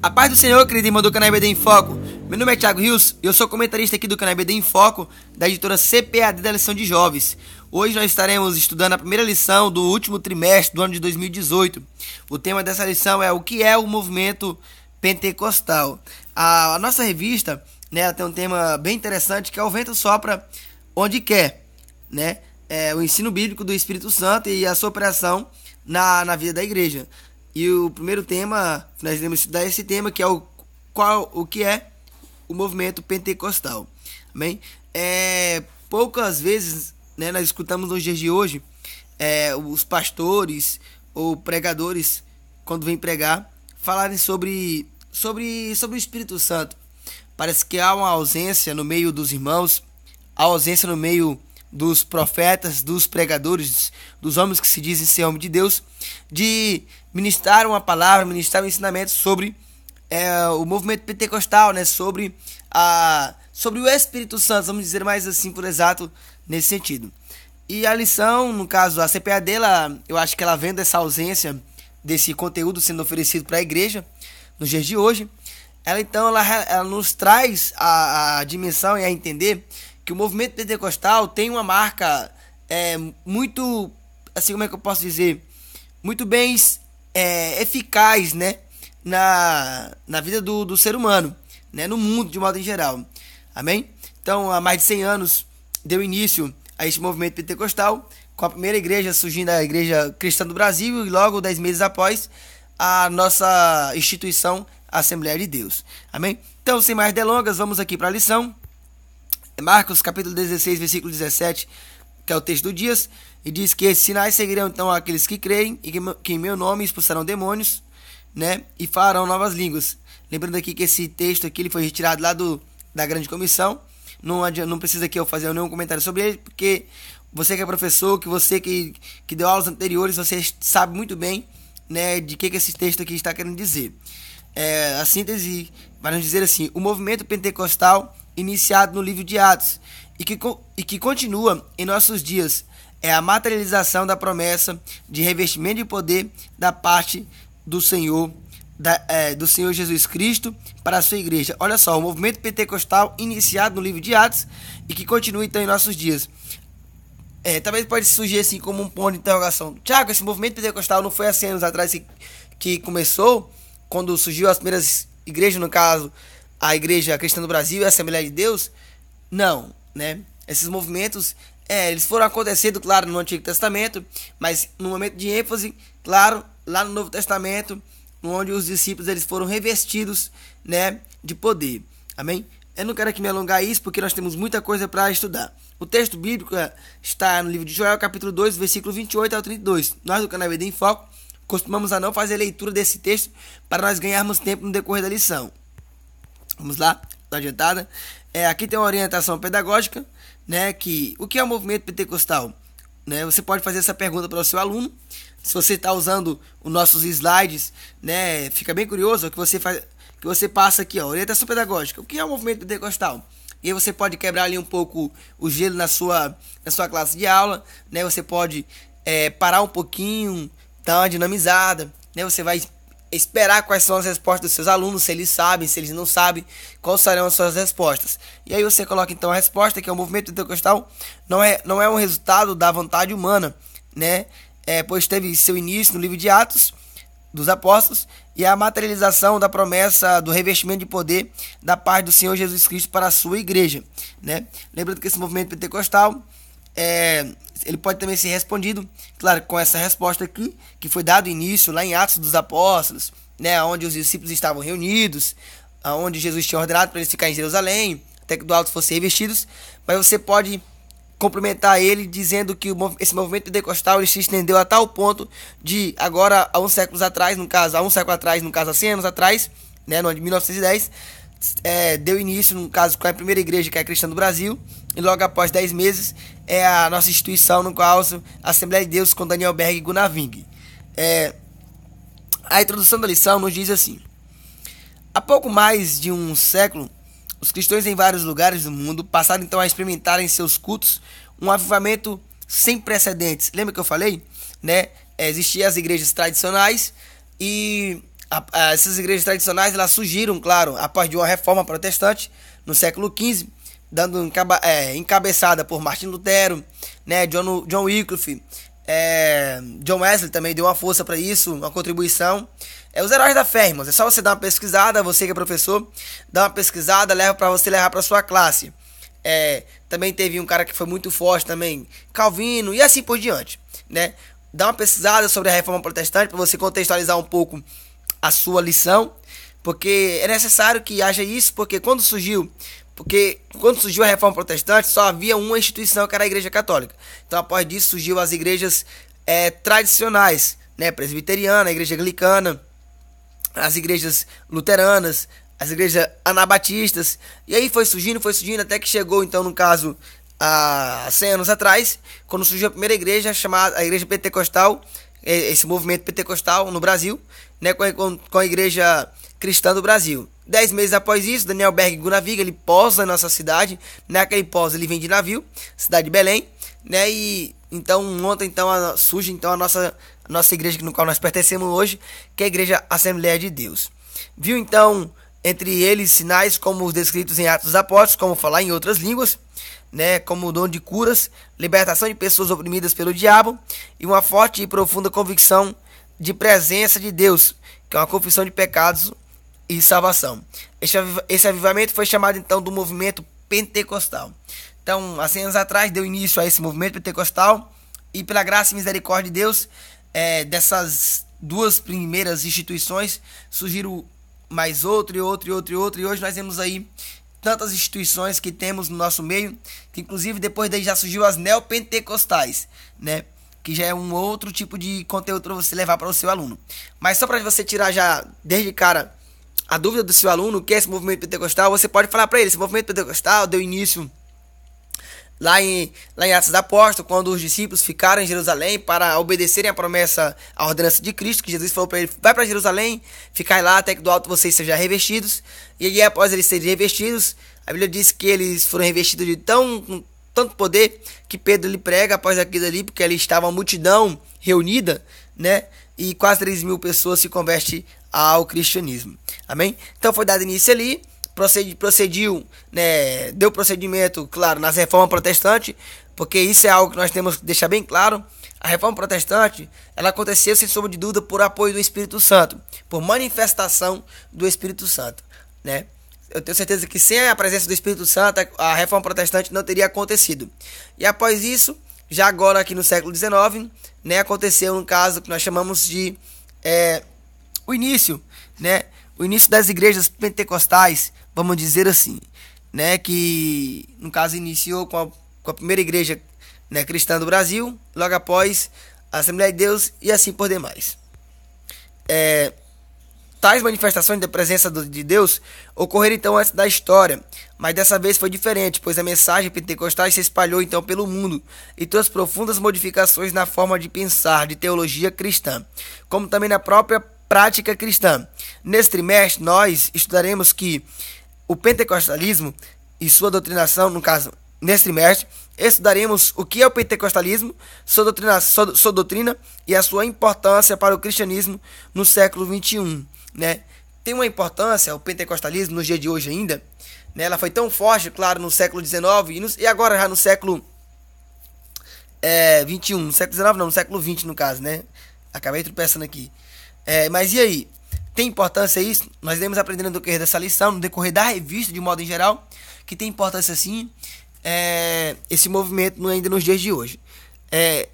A paz do Senhor, querido irmão do canal EBD em Foco. Meu nome é Thiago Rios e eu sou comentarista aqui do canal EBD em Foco, da editora CPAD da lição de jovens. Hoje nós estaremos estudando a primeira lição do último trimestre do ano de 2018. O tema dessa lição é o que é o movimento pentecostal. A nossa revista, né, ela tem um tema bem interessante que é o vento sopra onde quer, né? É o ensino bíblico do Espírito Santo e a sua operação na vida da igreja. E o primeiro tema, nós iremos estudar esse tema, que é o que é o movimento pentecostal. Amém? Poucas vezes, né, nós escutamos nos dias de hoje os pastores ou pregadores, quando vêm pregar, falarem sobre o Espírito Santo. Parece que há uma ausência no meio dos irmãos, há ausência no meio dos profetas, dos pregadores, dos homens que se dizem ser homem de Deus, de ministrar uma palavra, ministrar um ensinamento sobre o movimento pentecostal, né? Sobre o Espírito Santo, vamos dizer mais assim por exato nesse sentido. E a lição, no caso, a CPAD, eu acho que ela vendo essa ausência desse conteúdo sendo oferecido para a igreja nos dias de hoje, ela nos traz a dimensão e a entender que o movimento pentecostal tem uma marca muito, assim, como é que eu posso dizer, muito bem eficaz, né, na vida do ser humano, né, no mundo de modo em geral. Amém? Então, há mais de 100 anos deu início a este movimento pentecostal, com a primeira igreja surgindo, a Igreja Cristã do Brasil, e logo 10 meses após a nossa instituição, a Assembleia de Deus. Amém? Então, sem mais delongas, vamos aqui para a lição. Marcos capítulo 16, versículo 17, que é o texto do dia, e diz que esses sinais seguirão então aqueles que creem e que em meu nome expulsarão demônios, né, e falarão novas línguas. Lembrando aqui que esse texto aqui ele foi retirado lá da grande comissão. Não precisa aqui eu fazer nenhum comentário sobre ele, porque você que é professor, que você que deu aulas anteriores, você sabe muito bem, né, de que esse texto aqui está querendo dizer. A síntese, para dizer assim, o movimento pentecostal iniciado no livro de Atos e que continua em nossos dias é a materialização da promessa de revestimento de poder da parte do Senhor Jesus Cristo para a sua igreja. Olha só, o movimento pentecostal iniciado no livro de Atos e que continua então em nossos dias. Talvez pode surgir assim como um ponto de interrogação. Tiago, esse movimento pentecostal não foi há 100 anos atrás que começou, quando surgiu as primeiras igrejas, no caso a Igreja Cristã do Brasil e a Assembleia de Deus? Não, né? Esses movimentos, eles foram acontecendo, claro, no Antigo Testamento, mas no momento de ênfase, claro, lá no Novo Testamento, onde os discípulos eles foram revestidos, né, de poder. Amém? Eu não quero aqui me alongar isso, porque nós temos muita coisa para estudar. O texto bíblico está no livro de Joel, capítulo 2, versículo 28 ao 32. Nós do canal EBD em Foco costumamos a não fazer a leitura desse texto para nós ganharmos tempo no decorrer da lição. Vamos lá, tá adiantada. Aqui tem uma orientação pedagógica, né, o que é o movimento pentecostal? Né, você pode fazer essa pergunta para o seu aluno. Se você está usando os nossos slides, né, fica bem curioso que você passa aqui, ó, orientação pedagógica. O que é o movimento pentecostal? E aí você pode quebrar ali um pouco o gelo na sua classe de aula, né? Você pode parar um pouquinho, dar uma dinamizada, né? Você vai esperar quais são as respostas dos seus alunos, se eles sabem, se eles não sabem, quais serão as suas respostas. E aí você coloca então a resposta, que é o movimento pentecostal, não é um resultado da vontade humana, né? Pois teve seu início no livro de Atos dos Apóstolos e a materialização da promessa do revestimento de poder da parte do Senhor Jesus Cristo para a sua igreja, né? Lembrando que esse movimento pentecostal ele pode também ser respondido, claro, com essa resposta aqui, que foi dado início lá em Atos dos Apóstolos, né, onde os discípulos estavam reunidos, onde Jesus tinha ordenado para eles ficarem em Jerusalém, até que do alto fossem revestidos. Mas você pode complementar ele dizendo que esse movimento pentecostal ele se estendeu a tal ponto de agora, há 1 século atrás, no caso há 100 anos atrás, né, no ano de 1910, deu início, no caso, com a primeira igreja, que é a Cristã do Brasil, e logo após 10 meses é a nossa instituição, no qual a Assembleia de Deus com Daniel Berg e Gunnar Wing. A introdução da lição nos diz assim: há pouco mais de um século, os cristãos em vários lugares do mundo passaram então a experimentar em seus cultos um avivamento sem precedentes. Lembra que eu falei, né? Existiam as igrejas tradicionais e Essas igrejas tradicionais, elas surgiram, claro, após de uma reforma protestante no século XV, encabeçada por Martin Lutero, né, John Wycliffe, John Wesley também deu uma força para isso, uma contribuição. Os heróis da fé, irmãos, é só você dar uma pesquisada, você que é professor, dá uma pesquisada, leva para você levar para sua classe. Também teve um cara que foi muito forte também, Calvino, e assim por diante, né? Dá uma pesquisada sobre a reforma protestante para você contextualizar um pouco a sua lição, porque é necessário que haja isso, porque quando surgiu a reforma protestante, só havia uma instituição, que era a Igreja Católica. Então, após disso, surgiu as igrejas tradicionais, né? Presbiteriana, a Igreja Anglicana, as igrejas luteranas, as igrejas anabatistas, e aí foi surgindo, até que chegou, então, no caso, há 100 anos atrás, quando surgiu a primeira igreja, chamada a Igreja Pentecostal, esse movimento pentecostal no Brasil, né, com a Igreja Cristã do Brasil. 10 meses após isso, Daniel Berg Gunaviga, ele pousa na nossa cidade, naquele pouso ele vem de navio, cidade de Belém, né, e então surge então a nossa igreja, no qual nós pertencemos hoje, que é a Igreja Assembleia de Deus. Viu então entre eles sinais como os descritos em Atos dos Apóstolos, como falar em outras línguas, né, como o dom de curas, libertação de pessoas oprimidas pelo diabo e uma forte e profunda convicção de presença de Deus, que é uma confissão de pecados e salvação. Esse avivamento foi chamado então do movimento pentecostal. Então, há 100 anos atrás deu início a esse movimento pentecostal e pela graça e misericórdia de Deus, dessas duas primeiras instituições surgiram mais outro, e hoje nós temos aí tantas instituições que temos no nosso meio, que inclusive depois daí já surgiu as neopentecostais, né? Que já é um outro tipo de conteúdo para você levar para o seu aluno. Mas só para você tirar já desde cara a dúvida do seu aluno, o que é esse movimento pentecostal, você pode falar para ele: esse movimento pentecostal deu início lá em Atos dos Apóstolos, quando os discípulos ficaram em Jerusalém para obedecerem a promessa, a ordenança de Cristo, que Jesus falou para ele: vai para Jerusalém, ficai lá até que do alto vocês sejam revestidos. E aí, após eles serem revestidos, a Bíblia diz que eles foram revestidos de tanto poder, que Pedro lhe prega após aquilo ali, porque ali estava uma multidão reunida, né? E quase 3.000 pessoas se convertem ao cristianismo. Amém? Então foi dado início ali, procediu, né, deu procedimento, claro, nas reformas protestantes, porque isso é algo que nós temos que deixar bem claro. A reforma protestante, ela aconteceu sem sombra de dúvida por apoio do Espírito Santo, por manifestação do Espírito Santo, né? Eu tenho certeza que sem a presença do Espírito Santo, a reforma protestante não teria acontecido. E após isso, já agora aqui no século XIX, né, aconteceu um caso que nós chamamos de o início, né? O início das igrejas pentecostais, vamos dizer assim, né? Que no caso iniciou com a primeira igreja, né, cristã do Brasil, logo após a Assembleia de Deus e assim por demais. Tais manifestações da presença de Deus ocorreram então antes da história, mas dessa vez foi diferente, pois a mensagem pentecostal se espalhou então pelo mundo e trouxe profundas modificações na forma de pensar de teologia cristã, como também na própria prática cristã. Neste trimestre nós estudaremos que o pentecostalismo e sua doutrinação, no caso, neste trimestre, estudaremos o que é o pentecostalismo, sua doutrina e a sua importância para o cristianismo no século XXI. Né? Tem uma importância o pentecostalismo nos dias de hoje ainda, né? Ela foi tão forte, claro, no século XIX e agora já no século XXI, no século XIX não, no século XX no caso, né? Acabei tropeçando aqui. Mas e aí? Tem importância isso? Nós iremos aprendendo no decorrer dessa lição, no decorrer da revista de modo em geral, que tem importância sim esse movimento ainda nos dias de hoje.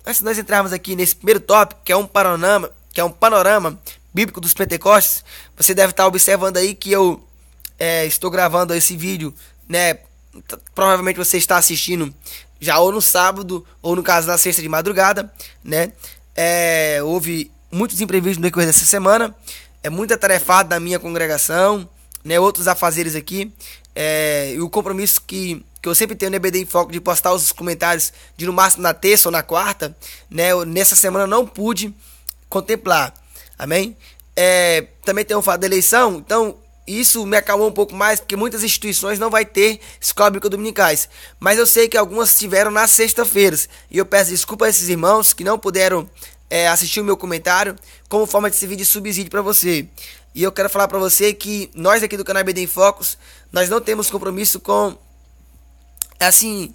Antes de nós entrarmos aqui nesse primeiro tópico, que é um panorama bíblico dos Pentecostes, você deve estar observando aí que eu estou gravando esse vídeo, né? Provavelmente você está assistindo já ou no sábado, ou no caso na sexta de madrugada, né? Houve muitos imprevistos no decorrer dessa semana, muita tarefada da minha congregação, né? Outros afazeres aqui, e o compromisso que eu sempre tenho no EBD em Foco de postar os comentários de no máximo na terça ou na quarta, né? Nessa semana eu não pude contemplar. Amém? Também tem o fato da eleição, então isso me acalmou um pouco mais, porque muitas instituições não vai ter escola bíblica dominicais, mas eu sei que algumas tiveram nas sextas-feiras, e eu peço desculpa a esses irmãos que não puderam assistir o meu comentário, como forma de servir de subsídio para você. E eu quero falar para você que nós aqui do canal EBD em Focos, nós não temos compromisso com, assim,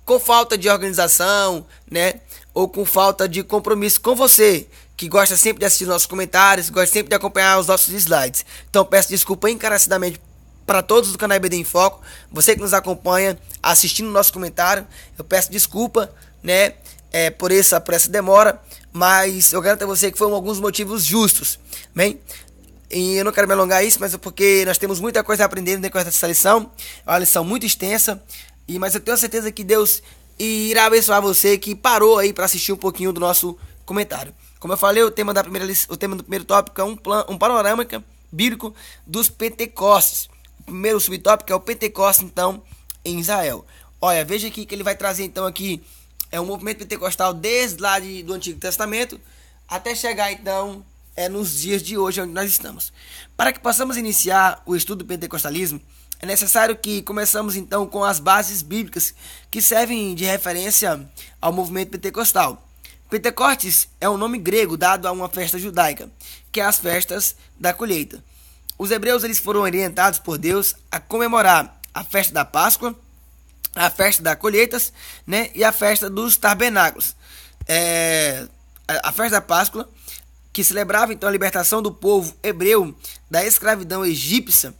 com falta de organização, né? Ou com falta de compromisso com você, que gosta sempre de assistir nossos comentários, gosta sempre de acompanhar os nossos slides. Então peço desculpa encarecidamente para todos do canal EBD em Foco, você que nos acompanha assistindo o nosso comentário, eu peço desculpa, né, por essa demora, mas eu garanto a você que foram alguns motivos justos, bem? E eu não quero me alongar isso, mas é porque nós temos muita coisa a aprender no decorrer dessa lição, é uma lição muito extensa, mas eu tenho certeza que Deus irá abençoar você que parou aí para assistir um pouquinho do nosso comentário. Como eu falei, o tema do primeiro tópico é um panorâmica bíblico dos Pentecostes. O primeiro subtópico é o Pentecostes, então, em Israel. Olha, veja aqui que ele vai trazer, então, aqui um movimento pentecostal desde lá do Antigo Testamento até chegar, então, nos dias de hoje, onde nós estamos. Para que possamos iniciar o estudo do pentecostalismo, é necessário que começamos, então, com as bases bíblicas que servem de referência ao movimento pentecostal. Pentecostes é um nome grego dado a uma festa judaica, que é as festas da colheita. Os hebreus eles foram orientados por Deus a comemorar a festa da Páscoa, a festa das colheitas, né, e a festa dos tabernáculos. A festa da Páscoa, que celebrava então a libertação do povo hebreu da escravidão egípcia,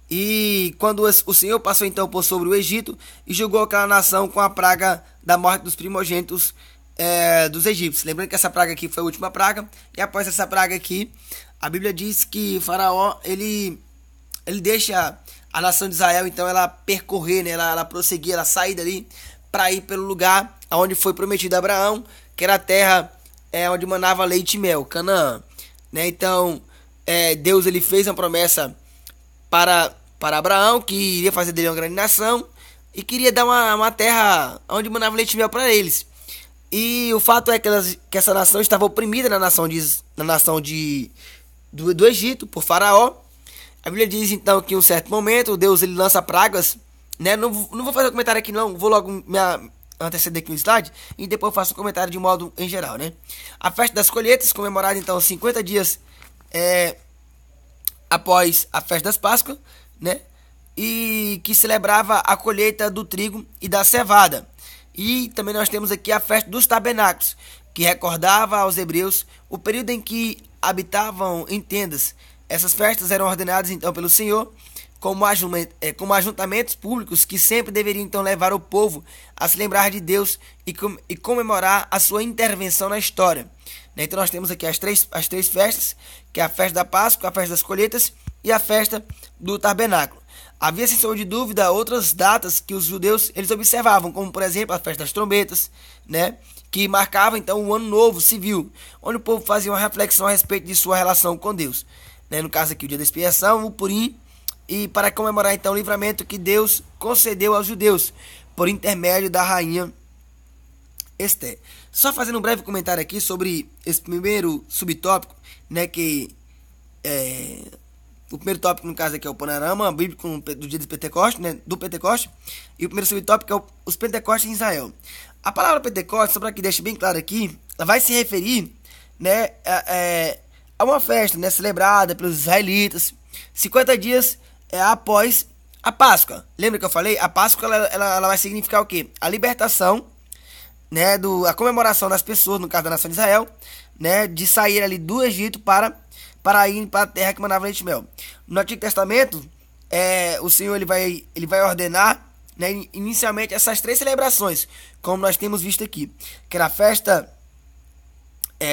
e quando o Senhor passou então por sobre o Egito e julgou aquela nação com a praga da morte dos primogênitos dos egípcios. Lembrando que essa praga aqui foi a última praga, e após essa praga aqui, a Bíblia diz que Faraó ele deixa a nação de Israel, então ela percorrer, né, ela prosseguir, ela sair dali para ir pelo lugar onde foi prometido a Abraão, que era a terra onde manava leite e mel, Canaã, né? Então Deus ele fez uma promessa para Abraão, que iria fazer dele uma grande nação e queria dar uma terra onde manava leite e mel para eles. E o fato é que essa nação estava oprimida do Egito por Faraó. A Bíblia diz então que em um certo momento Deus ele lança pragas, né? Não vou fazer um comentário aqui não, vou logo anteceder aqui no slide e depois eu faço um comentário de modo em geral, né? A festa das colheitas, comemorada então 50 dias após a festa das Páscoas, né? E que celebrava a colheita do trigo e da cevada. E também nós temos aqui a festa dos tabernáculos, que recordava aos hebreus o período em que habitavam em tendas. Essas festas eram ordenadas então pelo Senhor como ajuntamentos públicos que sempre deveriam então levar o povo a se lembrar de Deus e comemorar a sua intervenção na história. Então nós temos aqui as três festas, que é a festa da Páscoa, a festa das colheitas e a festa do tabernáculo. Havia, sem sombra de dúvida, outras datas que os judeus eles observavam, como por exemplo a festa das trombetas, né, que marcava então o ano novo civil, onde o povo fazia uma reflexão a respeito de sua relação com Deus, né, no caso aqui o dia da expiação, o Purim, e para comemorar então o livramento que Deus concedeu aos judeus por intermédio da rainha Esther. Só fazendo um breve comentário aqui sobre esse primeiro subtópico, né, que o primeiro tópico, no caso aqui, é o panorama bíblico do dia de Pentecostes, né, do Pentecoste. E o primeiro subtópico é os Pentecostes em Israel. A palavra Pentecoste, só para que deixe bem claro aqui, ela vai se referir, né, a uma festa, né, celebrada pelos israelitas 50 dias após a Páscoa. Lembra que eu falei? A Páscoa ela vai significar o quê? A libertação, né, a comemoração das pessoas, no caso da nação de Israel, né, de sair ali do Egito para ir para a terra que mandava leite e mel. No Antigo Testamento, o Senhor ele vai ordenar, né, inicialmente essas três celebrações, como nós temos visto aqui, que era a festa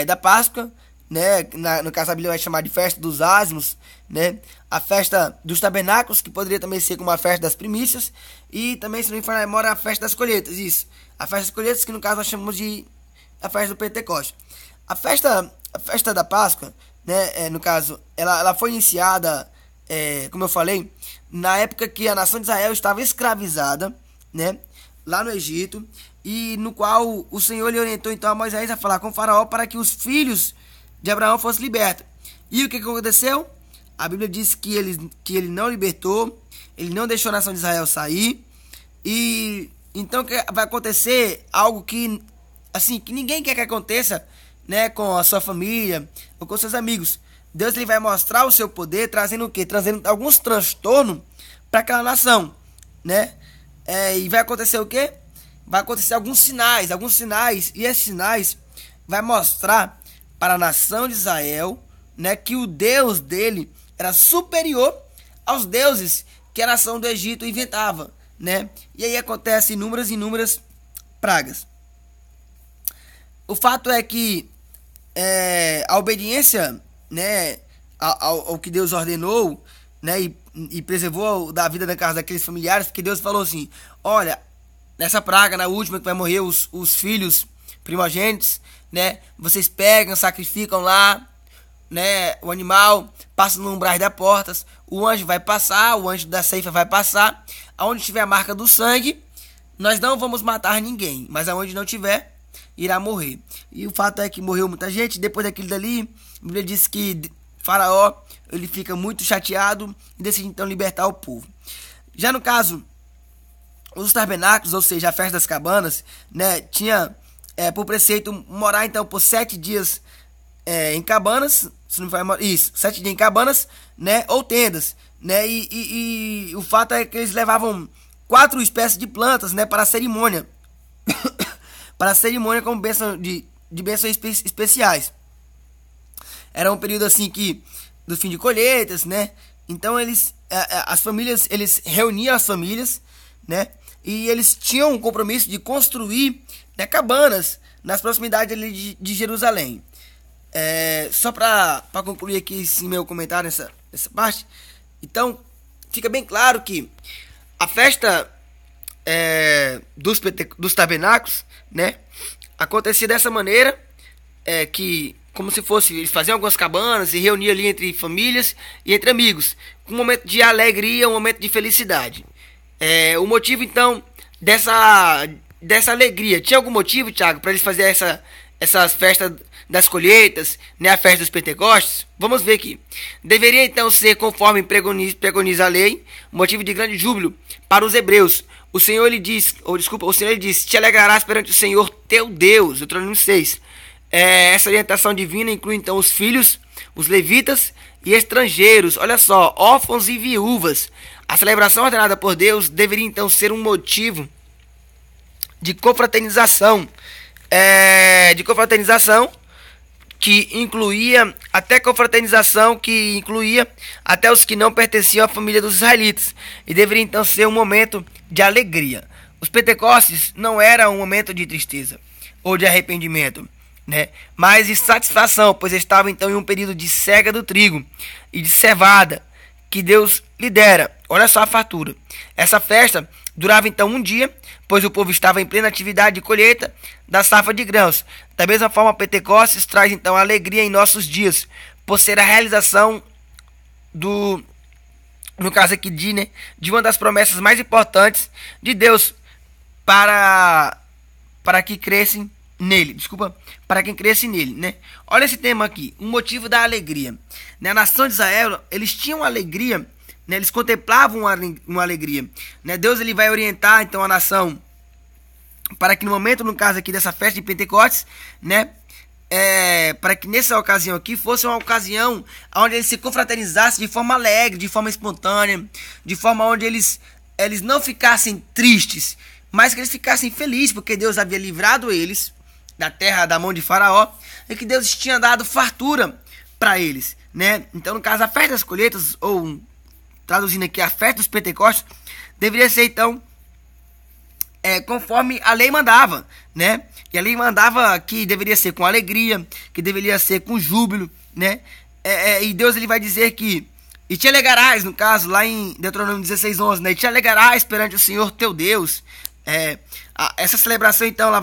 da Páscoa, né, no caso a Bíblia vai chamar de festa dos ázimos, né, a festa dos tabernáculos, que poderia também ser como a festa das primícias, e também, se não me falha a memória, a festa das colheitas, isso, a festa das colheitas, que no caso nós chamamos de a festa do Pentecoste. A festa da Páscoa, né, no caso, ela foi iniciada, como eu falei, na época que a nação de Israel estava escravizada, né, lá no Egito, e no qual o Senhor lhe orientou então a Moisés a falar com o faraó para que os filhos de Abraão fossem libertos. E o que aconteceu? A Bíblia diz que ele não libertou, ele não deixou a nação de Israel sair, e então vai acontecer algo que, assim, que ninguém quer que aconteça, né, com a sua família ou com seus amigos. Deus ele vai mostrar o seu poder, trazendo o quê? Trazendo alguns transtornos para aquela nação, né? E vai acontecer o quê? Vai acontecer alguns sinais, e esses sinais vai mostrar para a nação de Israel, né, que o Deus dele era superior aos deuses que a nação do Egito inventava, né? E aí acontece inúmeras pragas. O fato é que a obediência, né, ao que Deus ordenou, né, e preservou da vida da casa daqueles familiares, porque Deus falou assim: olha, nessa praga, na última que vai morrer os filhos primogênitos, né, vocês pegam, sacrificam lá, né, o animal, passa no umbral das portas, o anjo vai passar, o anjo da ceifa vai passar, aonde tiver a marca do sangue, nós não vamos matar ninguém, mas aonde não tiver, irá morrer. E o fato é que morreu muita gente. Depois daquilo dali, a Bíblia diz que Faraó, ele fica muito chateado e decide então libertar o povo. Já no caso, os tabernáculos, ou seja, a festa das cabanas, né, tinha por preceito morar então por 7 dias em cabanas, se não for isso, 7 dias em cabanas, né, ou tendas, né, e o fato é que eles levavam 4 espécies de plantas, né, para a cerimônia, como bênção de bênçãos especiais. Era um período assim que do fim de colheitas, né? Então as famílias, eles reuniam as famílias, né? E eles tinham um compromisso de construir, né, cabanas nas proximidades ali de Jerusalém. Só para concluir aqui esse meu comentário nessa parte, então fica bem claro que a festa dos tabernáculos, né, acontecia dessa maneira, que como se fosse, eles faziam algumas cabanas e reuniam ali entre famílias e entre amigos, um momento de alegria, um momento de felicidade. O motivo então dessa alegria, tinha algum motivo, Thiago, para eles fazerem essas festas das colheitas, né, a festa dos Pentecostes? Vamos ver aqui. Deveria então ser conforme preconiza a lei, motivo de grande júbilo para os hebreus. O Senhor lhe diz, te alegrarás perante o Senhor teu Deus. Deuteronômio 6. Essa orientação divina inclui então os filhos, os levitas e estrangeiros, olha só, órfãos e viúvas. A celebração ordenada por Deus deveria então ser um motivo de confraternização, que incluía até os que não pertenciam à família dos israelitas, e deveria então ser um momento de alegria. Os Pentecostes não era um momento de tristeza ou de arrependimento, né, mas de satisfação, pois estava então em um período de cega do trigo e de cevada que Deus lhe dera. Olha só a fartura. Essa festa durava então um dia, pois o povo estava em plena atividade de colheita da safra de grãos. Da mesma forma, Pentecostes traz então alegria em nossos dias, por ser a realização no caso aqui de uma das promessas mais importantes de Deus para que crescem nele, para quem cresce nele, né? Olha esse tema aqui, um motivo da alegria, né? A nação de Israel, eles tinham alegria, né? Eles contemplavam uma alegria, né? Deus ele vai orientar então a nação para que no momento, no caso aqui dessa festa de Pentecostes, né, para que nessa ocasião aqui fosse uma ocasião onde eles se confraternizassem de forma alegre, de forma espontânea, de forma onde eles não ficassem tristes, mas que eles ficassem felizes, porque Deus havia livrado eles da terra, da mão de Faraó, e que Deus tinha dado fartura para eles, né? Então, no caso, a festa das colheitas, ou traduzindo aqui, a festa dos Pentecostes, deveria ser então conforme a lei mandava, né? E a lei mandava que deveria ser com alegria, que deveria ser com júbilo, né? E Deus ele vai dizer que e te alegarás, no caso, lá em Deuteronômio 16:11, né? E te alegarás perante o Senhor teu Deus. Essa celebração então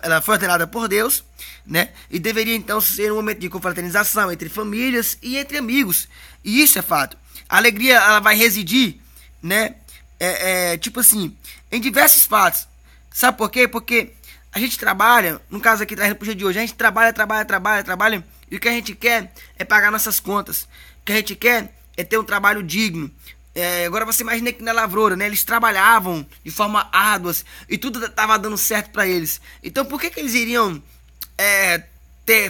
ela foi ordenada por Deus, né? E deveria então ser um momento de confraternização entre famílias e entre amigos. E isso é fato. A alegria ela vai residir, né? Tipo assim, em diversos fatos. Sabe por quê? Porque a gente trabalha, no caso aqui trazendo pro dia de hoje, a gente trabalha, e o que a gente quer é pagar nossas contas. O que a gente quer é ter um trabalho digno. Agora você imagina que na lavoura, né, eles trabalhavam de forma árdua e tudo estava dando certo para eles. Então por que eles iriam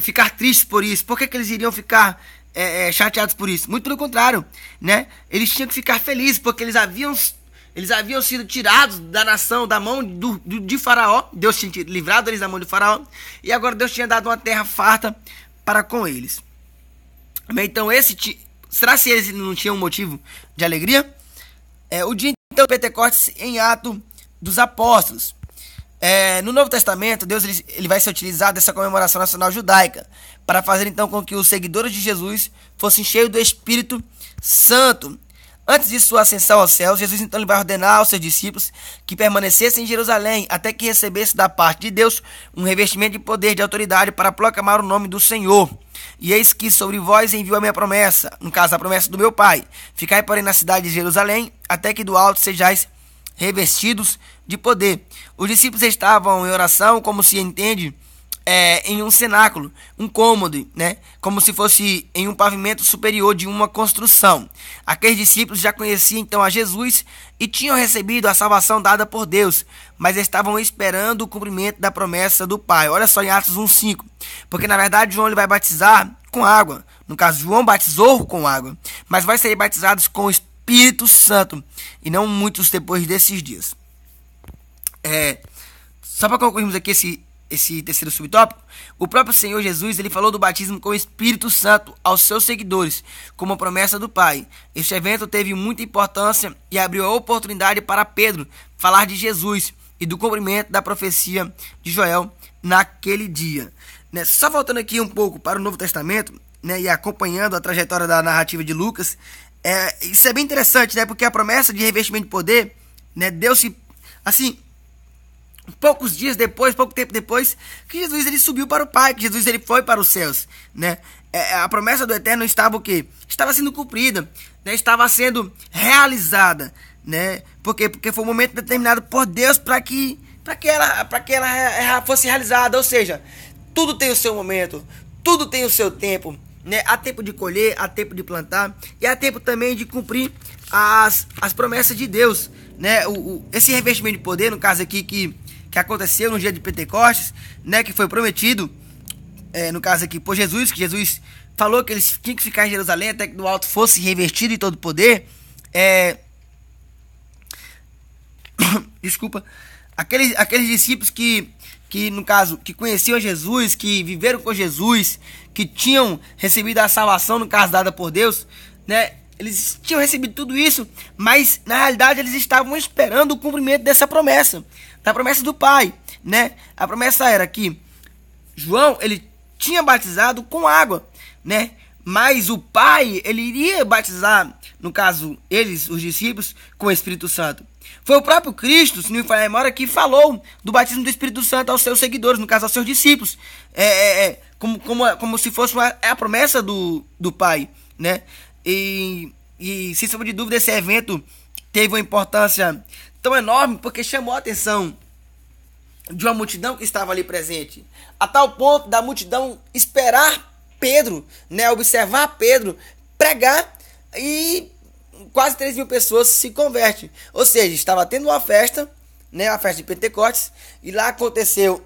ficar tristes por isso? Por que eles iriam ficar chateados por isso. Muito pelo contrário, né? Eles tinham que ficar felizes porque eles haviam sido tirados da nação, da mão de Faraó. Deus tinha livrado eles da mão de Faraó. E agora Deus tinha dado uma terra farta para com eles. Então será que eles não tinham um motivo de alegria? O dia então do Pentecostes em Atos dos Apóstolos. No Novo Testamento, Deus ele vai ser utilizado dessa comemoração nacional judaica para fazer então com que os seguidores de Jesus fossem cheios do Espírito Santo. Antes de sua ascensão aos céus, Jesus então ele vai ordenar aos seus discípulos que permanecessem em Jerusalém até que recebesse da parte de Deus um revestimento de poder, de autoridade para proclamar o nome do Senhor. E eis que sobre vós envio a minha promessa, no caso a promessa do meu Pai. Ficai, porém, na cidade de Jerusalém, até que do alto sejais revestidos de poder. Os discípulos estavam em oração, como se entende, em um cenáculo, um cômodo, né? Como se fosse em um pavimento superior de uma construção. Aqueles discípulos já conheciam então a Jesus e tinham recebido a salvação dada por Deus, mas estavam esperando o cumprimento da promessa do Pai. Olha só em Atos 1:5, porque na verdade João ele vai batizar com água. No caso, João batizou com água, mas vai ser batizados com o Espírito Santo, e não muitos depois desses dias. Só para concluirmos aqui esse terceiro subtópico, o próprio Senhor Jesus ele falou do batismo com o Espírito Santo aos seus seguidores, como a promessa do Pai. Este evento teve muita importância e abriu a oportunidade para Pedro falar de Jesus e do cumprimento da profecia de Joel naquele dia. Só voltando aqui um pouco para o Novo Testamento, e acompanhando a trajetória da narrativa de Lucas, isso é bem interessante, porque a promessa de revestimento de poder, deu-se assim, pouco tempo depois, que Jesus ele subiu para o Pai, que Jesus ele foi para os céus, a promessa do Eterno estava o quê? Estava sendo cumprida, estava sendo realizada, porque foi um momento determinado por Deus para que ela fosse realizada. Ou seja, tudo tem o seu momento, tudo tem o seu tempo, há tempo de colher, há tempo de plantar e há tempo também de cumprir as promessas de Deus, esse revestimento de poder, no caso aqui que aconteceu no dia de Pentecostes, que foi prometido, no caso aqui por Jesus, que Jesus falou que eles tinham que ficar em Jerusalém até que do alto fosse revestido de todo poder. Desculpa, aqueles discípulos que no caso, que conheciam Jesus, que viveram com Jesus, que tinham recebido a salvação, no caso, dada por Deus, eles tinham recebido tudo isso, mas na realidade eles estavam esperando o cumprimento dessa promessa, da promessa do Pai, A promessa era que João, ele tinha batizado com água, mas o Pai, ele iria batizar, no caso, eles, os discípulos, com o Espírito Santo. Foi o próprio Cristo, se não me falha a memória, que falou do batismo do Espírito Santo aos seus seguidores, no caso, aos seus discípulos, como se fosse a promessa do Pai, E sem sombra de dúvida, esse evento teve uma importância tão enorme porque chamou a atenção de uma multidão que estava ali presente, a tal ponto da multidão esperar Pedro, observar Pedro pregar, e quase 3.000 pessoas se convertem. Ou seja, estava tendo uma festa, a festa de Pentecostes, e lá aconteceu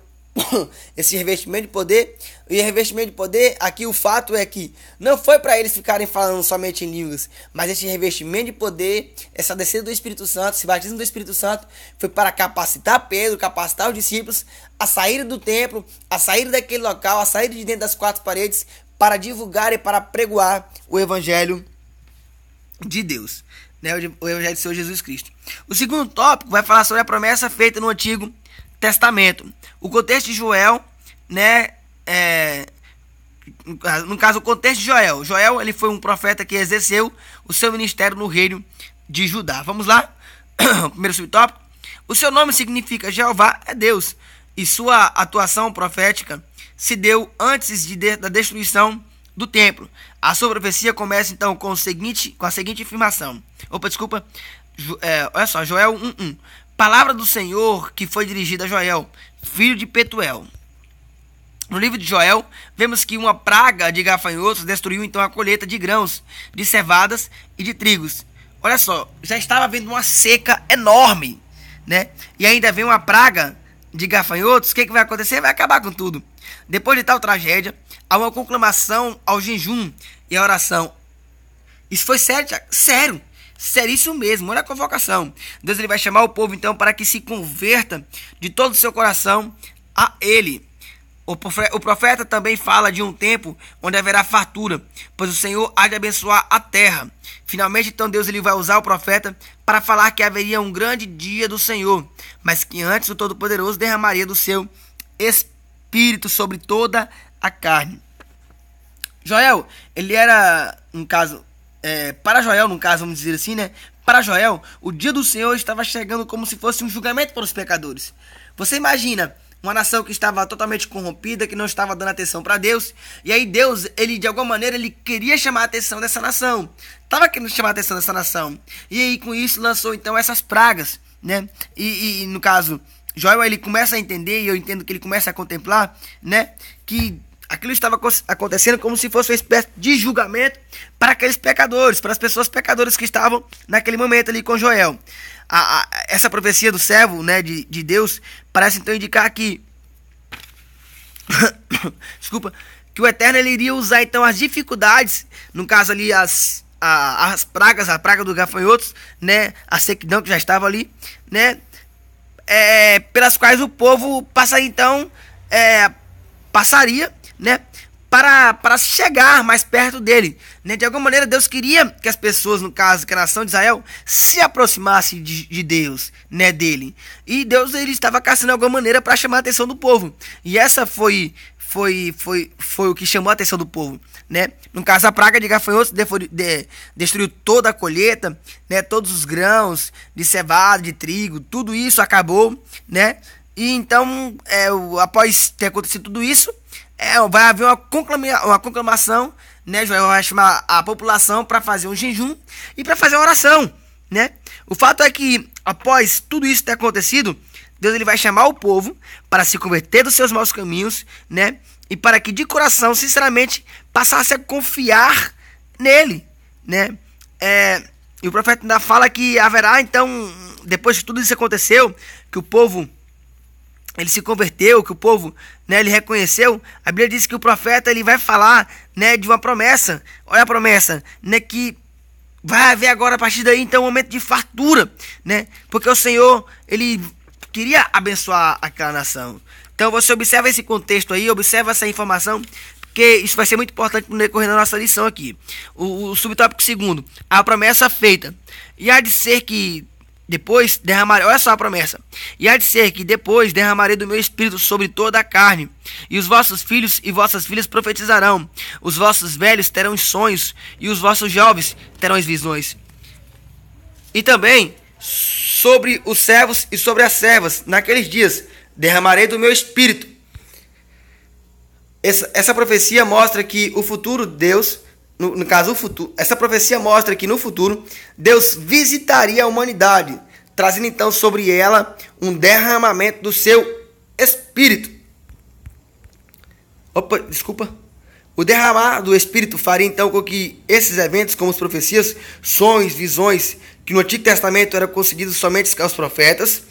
esse revestimento de poder. E revestimento de poder, aqui o fato é que não foi para eles ficarem falando somente em línguas, mas esse revestimento de poder, essa descida do Espírito Santo, esse batismo do Espírito Santo, foi para capacitar Pedro, capacitar os discípulos a sair do templo, a sair daquele local, a sair de dentro das quatro paredes, para divulgar e para pregoar o Evangelho de Deus, o Evangelho do Senhor Jesus Cristo. O segundo tópico vai falar sobre a promessa feita no Antigo Testamento. O contexto de Joel, no caso, o contexto de Joel. Joel, ele foi um profeta que exerceu o seu ministério no reino de Judá. Vamos lá? Primeiro subtópico. O seu nome significa Jeová é Deus, e sua atuação profética se deu antes da destruição do templo. A sua profecia começa então com a seguinte afirmação. Olha só, Joel 1:1. Palavra do Senhor que foi dirigida a Joel, filho de Petuel. No livro de Joel, vemos que uma praga de gafanhotos destruiu então a colheita de grãos, de cevadas e de trigos. Olha só, já estava havendo uma seca enorme, E ainda vem uma praga de gafanhotos. O que vai acontecer? Vai acabar com tudo. Depois de tal tragédia, há uma conclamação ao jejum e a oração. Isso foi sério, Tiago? Sério. Seríssimo mesmo, olha a convocação. Deus ele vai chamar o povo então para que se converta de todo o seu coração a ele. O profeta também fala de um tempo onde haverá fartura, pois o Senhor há de abençoar a terra. Finalmente então Deus ele vai usar o profeta para falar que haveria um grande dia do Senhor, mas que antes o Todo-Poderoso derramaria do seu Espírito sobre toda a carne. Joel, ele era, no caso... para Joel, no caso, vamos dizer assim, né? Para Joel, o dia do Senhor estava chegando como se fosse um julgamento para os pecadores. Você imagina uma nação que estava totalmente corrompida, que não estava dando atenção para Deus, e aí Deus, ele de alguma maneira, ele queria chamar a atenção dessa nação. Estava querendo chamar a atenção dessa nação. E aí com isso lançou então essas pragas, né? E no caso, Joel, ele começa a entender, e eu entendo que ele começa a contemplar, né? Que aquilo estava acontecendo como se fosse uma espécie de julgamento para aqueles pecadores, para as pessoas pecadoras que estavam naquele momento ali com Joel. Essa profecia do servo, né, de Deus parece então indicar que desculpa, que o Eterno ele iria usar então as dificuldades, no caso ali as pragas, a praga dos gafanhotos, né, a sequidão que já estava ali, né, pelas quais o povo passaria então né, para chegar mais perto dele, né? De alguma maneira Deus queria que as pessoas, no caso que a nação de Israel, se aproximasse de Deus, né, dele. E Deus ele estava caçando alguma maneira para chamar a atenção do povo. E essa foi o que chamou a atenção do povo, né? No caso, a praga de gafanhotos destruiu toda a colheita, né? Todos os grãos de cevada, de trigo, tudo isso acabou, né? E então, após ter acontecido tudo isso, vai haver uma conclamação, né? Joel vai chamar a população para fazer um jejum e para fazer uma oração, né? O fato é que, após tudo isso ter acontecido, Deus ele vai chamar o povo para se converter dos seus maus caminhos, né? E para que de coração, sinceramente, passasse a confiar nele, né? E o profeta ainda fala que haverá, então, depois que tudo isso aconteceu, que o povo ele se converteu, que o povo, né, ele reconheceu. A Bíblia diz que o profeta ele vai falar, né, de uma promessa. Olha a promessa, né, que vai haver agora a partir daí então um momento de fartura, né? Porque o Senhor ele queria abençoar aquela nação. Então você observa esse contexto aí, observa essa informação, porque isso vai ser muito importante no decorrer da nossa lição aqui. O subtópico segundo, a promessa feita. E há de ser que depois derramarei, olha só a promessa. E há de ser que depois derramarei do meu espírito sobre toda a carne, e os vossos filhos e vossas filhas profetizarão, os vossos velhos terão sonhos, e os vossos jovens terão as visões. E também sobre os servos e sobre as servas, naqueles dias, derramarei do meu espírito. Essa profecia mostra que o futuro Deus, no caso o futuro, essa profecia mostra que no futuro Deus visitaria a humanidade, trazendo então sobre ela um derramamento do seu espírito. O derramar do espírito faria então com que esses eventos, como as profecias, sonhos, visões, que no Antigo Testamento eram concedidos somente aos profetas,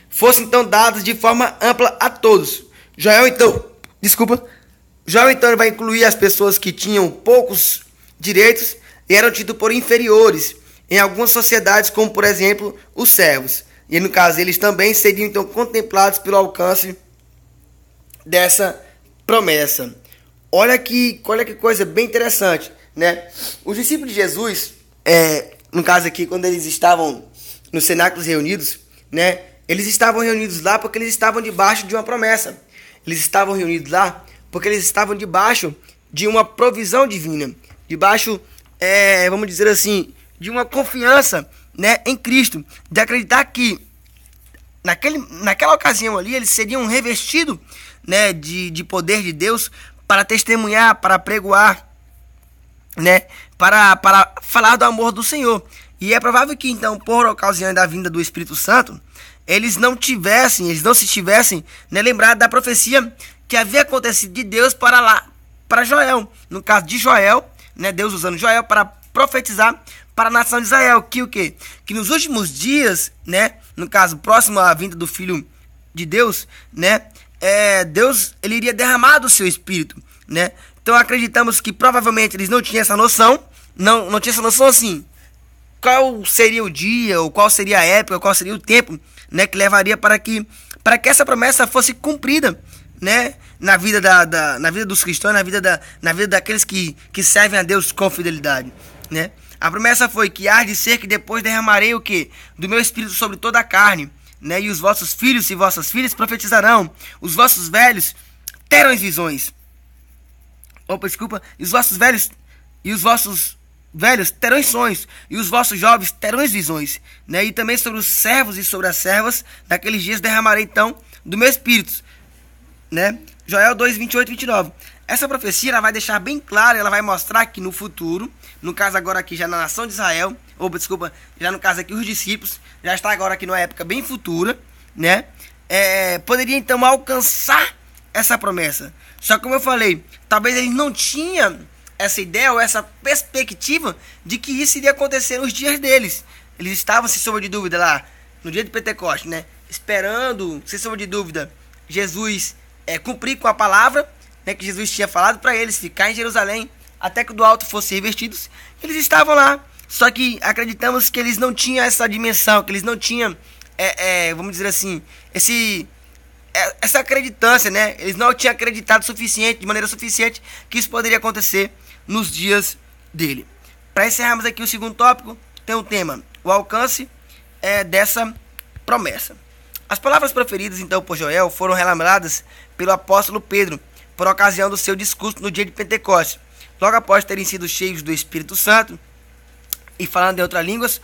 fossem então dados de forma ampla a todos. Joel então ele vai incluir as pessoas que tinham poucos direitos e eram tidos por inferiores em algumas sociedades, como por exemplo os servos. E no caso eles também seriam então contemplados pelo alcance dessa promessa. Olha que coisa bem interessante, né? Os discípulos de Jesus, no caso aqui, quando eles estavam nos cenáculos reunidos, né? Eles estavam reunidos lá porque eles estavam debaixo de uma promessa. Eles estavam reunidos lá porque eles estavam debaixo de uma provisão divina, debaixo, vamos dizer assim, de uma confiança, né, em Cristo, de acreditar que naquela ocasião ali eles seriam revestidos, né, de poder de Deus para testemunhar, para pregoar, né, para falar do amor do Senhor. E é provável que então, por ocasião da vinda do Espírito Santo, eles não se tivessem, né, lembrado da profecia que havia acontecido de Deus para Joel. No caso de Joel, né, Deus usando Joel para profetizar para a nação de Israel, que o quê? Que nos últimos dias, né, no caso próximo à vinda do Filho de Deus, né, Deus ele iria derramar do seu espírito, né, Então acreditamos que provavelmente eles não tinham essa noção, não tinha essa noção assim, qual seria o dia, ou qual seria a época, qual seria o tempo, né, que levaria para que essa promessa fosse cumprida, né, na vida na vida dos cristãos, na vida daqueles que servem a Deus com fidelidade, né? A promessa foi que há de ser que depois derramarei o quê? Do meu espírito sobre toda a carne, né? E os vossos filhos e vossas filhas profetizarão, os vossos velhos terão visões. E os vossos velhos terão sonhos, e os vossos jovens terão visões, né? E também sobre os servos e sobre as servas, naqueles dias derramarei então do meu espírito, né? Joel 2, 28 e 29. Essa profecia ela vai deixar bem claro, ela vai mostrar que no futuro, no caso agora aqui já na nação de Israel, já no caso aqui os discípulos, já está agora aqui numa época bem futura, né? Poderia então alcançar essa promessa. Só que como eu falei, talvez eles não tinham essa ideia ou essa perspectiva de que isso iria acontecer nos dias deles. Eles estavam, sem sombra de dúvida, lá no dia de Pentecostes, né? Esperando, sem sombra de dúvida, Jesus cumprir com a palavra, né, que Jesus tinha falado para eles, ficar em Jerusalém até que do alto fossem revestidos. Eles estavam lá, só que acreditamos que eles não tinham essa dimensão, que eles não tinham, vamos dizer assim, essa acreditância, né? Eles não tinham acreditado de maneira suficiente que isso poderia acontecer nos dias dele. Para encerrarmos aqui o segundo tópico, tem um tema, o alcance dessa promessa. As palavras proferidas então por Joel foram relembradas pelo apóstolo Pedro por ocasião do seu discurso no dia de Pentecostes. Logo após terem sido cheios do Espírito Santo e falando em outras línguas,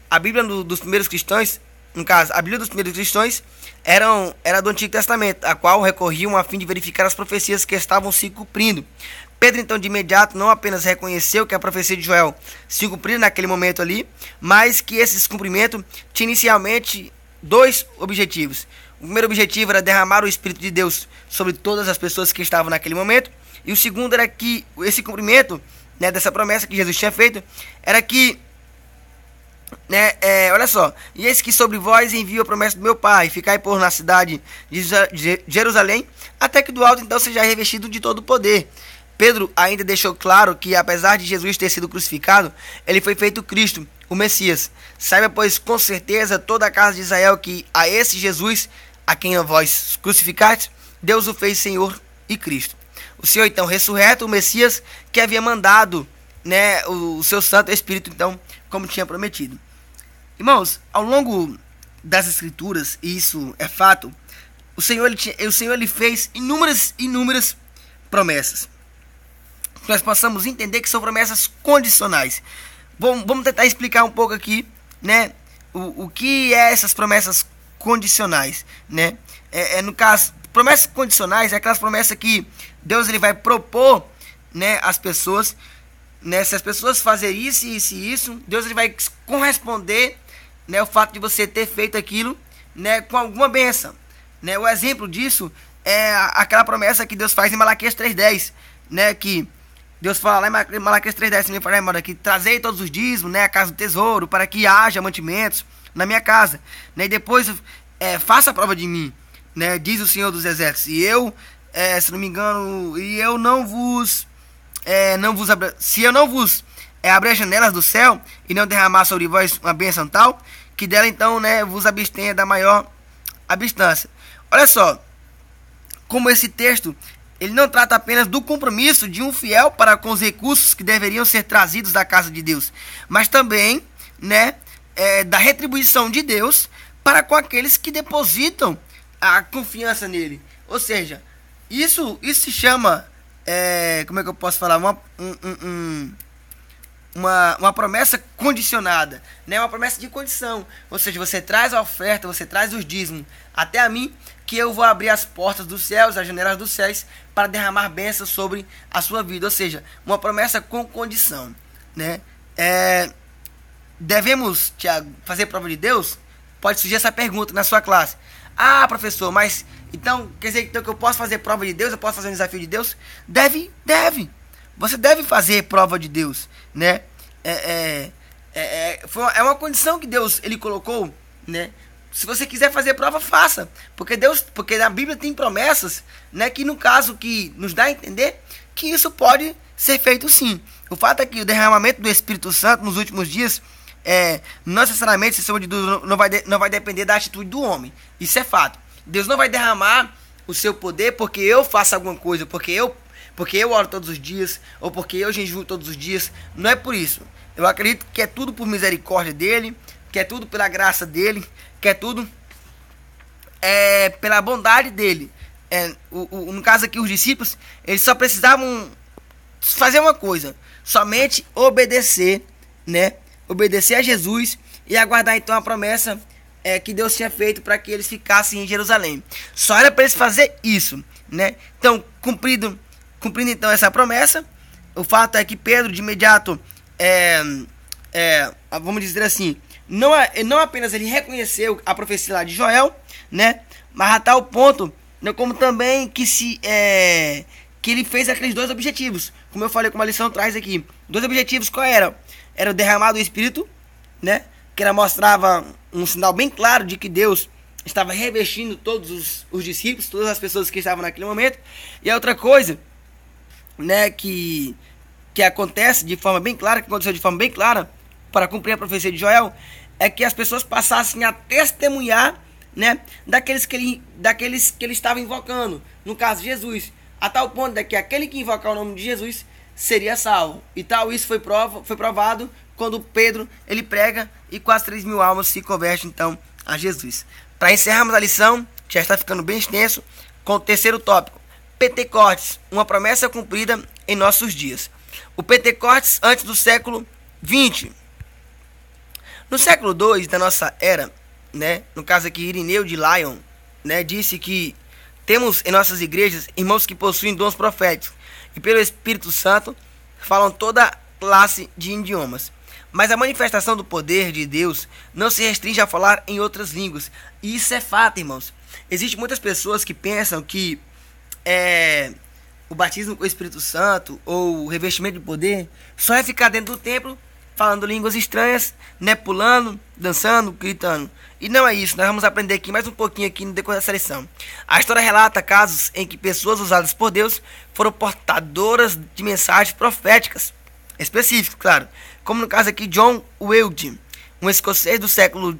a Bíblia dos primeiros cristãos, no caso, a Bíblia dos primeiros cristãos era do Antigo Testamento, a qual recorriam a fim de verificar as profecias que estavam se cumprindo. Pedro então de imediato não apenas reconheceu que a profecia de Joel se cumpriu naquele momento ali, mas que esse cumprimento tinha inicialmente dois objetivos. O primeiro objetivo era derramar o Espírito de Deus sobre todas as pessoas que estavam naquele momento, e o segundo era que esse cumprimento, né, dessa promessa que Jesus tinha feito, era que, né, olha só, e eis que sobre vós envio a promessa do meu Pai, ficai por na cidade de Jerusalém, até que do alto então seja revestido de todo o poder. Pedro ainda deixou claro que, apesar de Jesus ter sido crucificado, ele foi feito Cristo, o Messias. Saiba, pois, com certeza, toda a casa de Israel que a esse Jesus, a quem vós crucificaste, Deus o fez Senhor e Cristo. O Senhor, então, ressurreto, o Messias, que havia mandado, né, o seu Santo Espírito, então, como tinha prometido. Irmãos, ao longo das Escrituras, e isso é fato, o Senhor ele fez inúmeras promessas. Nós possamos entender que são promessas condicionais. Vamos tentar explicar um pouco aqui, né, o que é essas promessas condicionais, né? No caso, promessas condicionais é aquelas promessas que Deus ele vai propor, né, às pessoas, né, se as pessoas fazerem isso, Deus ele vai corresponder, né, o fato de você ter feito aquilo, né, com alguma bênção, né? O exemplo disso é aquela promessa que Deus faz em Malaquias 3:10, né, que Deus fala lá em Malaquias 3:10, se me falar, irmão, que trazei todos os dízimos, né, a casa do tesouro, para que haja mantimentos na minha casa, né, e depois faça a prova de mim, né, diz o Senhor dos Exércitos, e eu, se não me engano, e eu se eu não vos abrir as janelas do céu e não derramar sobre vós uma bênção tal, que dela então, né, vos abstenha da maior abstância. Olha só, como esse texto ele não trata apenas do compromisso de um fiel para com os recursos que deveriam ser trazidos da casa de Deus, mas também, né, da retribuição de Deus para com aqueles que depositam a confiança nele. Ou seja, isso se chama, como é que eu posso falar, uma promessa condicionada, né? Uma promessa de condição. Ou seja, você traz a oferta, você traz os dízimos até a mim, que eu vou abrir as portas dos céus, as janelas dos céus, para derramar bênçãos sobre a sua vida. Ou seja, uma promessa com condição, né? Devemos, Tiago, fazer prova de Deus? Pode surgir essa pergunta na sua classe. Ah, professor, mas então quer dizer então, que eu posso fazer prova de Deus? Eu posso fazer um desafio de Deus? Deve. Você deve fazer prova de Deus, né? É uma condição que Deus ele colocou, né, se você quiser fazer prova, faça. Porque na Bíblia tem promessas, né, que no caso que nos dá a entender que isso pode ser feito sim. O fato é que o derramamento do Espírito Santo nos últimos dias, não necessariamente, não vai depender da atitude do homem. Isso é fato. Deus não vai derramar o seu poder porque eu faço alguma coisa, porque eu oro todos os dias, ou porque eu jejuo todos os dias. Não é por isso. Eu acredito que é tudo por misericórdia dele, que é tudo pela graça dele, que é tudo pela bondade dele. No caso aqui, os discípulos, eles só precisavam fazer uma coisa, somente obedecer, né? Obedecer a Jesus e aguardar então a promessa que Deus tinha feito para que eles ficassem em Jerusalém. Só era para eles fazer isso, né? Então, cumprindo então essa promessa, o fato é que Pedro de imediato, vamos dizer assim, não apenas ele reconheceu a profecia lá de Joel, né? Mas a tal ponto, né, como também que ele fez aqueles dois objetivos, como eu falei, como a lição traz aqui. Dois objetivos qual eram? Era o derramar do Espírito, né? Que ela mostrava um sinal bem claro de que Deus estava revestindo todos os discípulos, todas as pessoas que estavam naquele momento. E a outra coisa, né, que acontece de forma bem clara, que aconteceu de forma bem clara para cumprir a profecia de Joel, é que as pessoas passassem a testemunhar, né, daqueles que ele estava invocando, no caso Jesus, a tal ponto de que aquele que invocar o nome de Jesus seria salvo. E tal, isso foi provado quando Pedro ele prega e quase 3.000 almas se convertem então a Jesus. Para encerrarmos a lição, que já está ficando bem extenso, com o terceiro tópico: Pentecostes, uma promessa cumprida em nossos dias. O Pentecostes antes do século 20. No século 2 da nossa era, né, no caso aqui Irineu de Lyon, né, disse que temos em nossas igrejas irmãos que possuem dons proféticos e pelo Espírito Santo falam toda classe de idiomas. Mas a manifestação do poder de Deus não se restringe a falar em outras línguas. E isso é fato, irmãos. Existem muitas pessoas que pensam que o batismo com o Espírito Santo ou o revestimento de poder só é ficar dentro do templo falando línguas estranhas, né, pulando, dançando, gritando. E não é isso. Nós vamos aprender aqui mais um pouquinho aqui no decorrer dessa lição. A história relata casos em que pessoas usadas por Deus foram portadoras de mensagens proféticas específicas, claro, como no caso aqui John Weldon, um escocês do século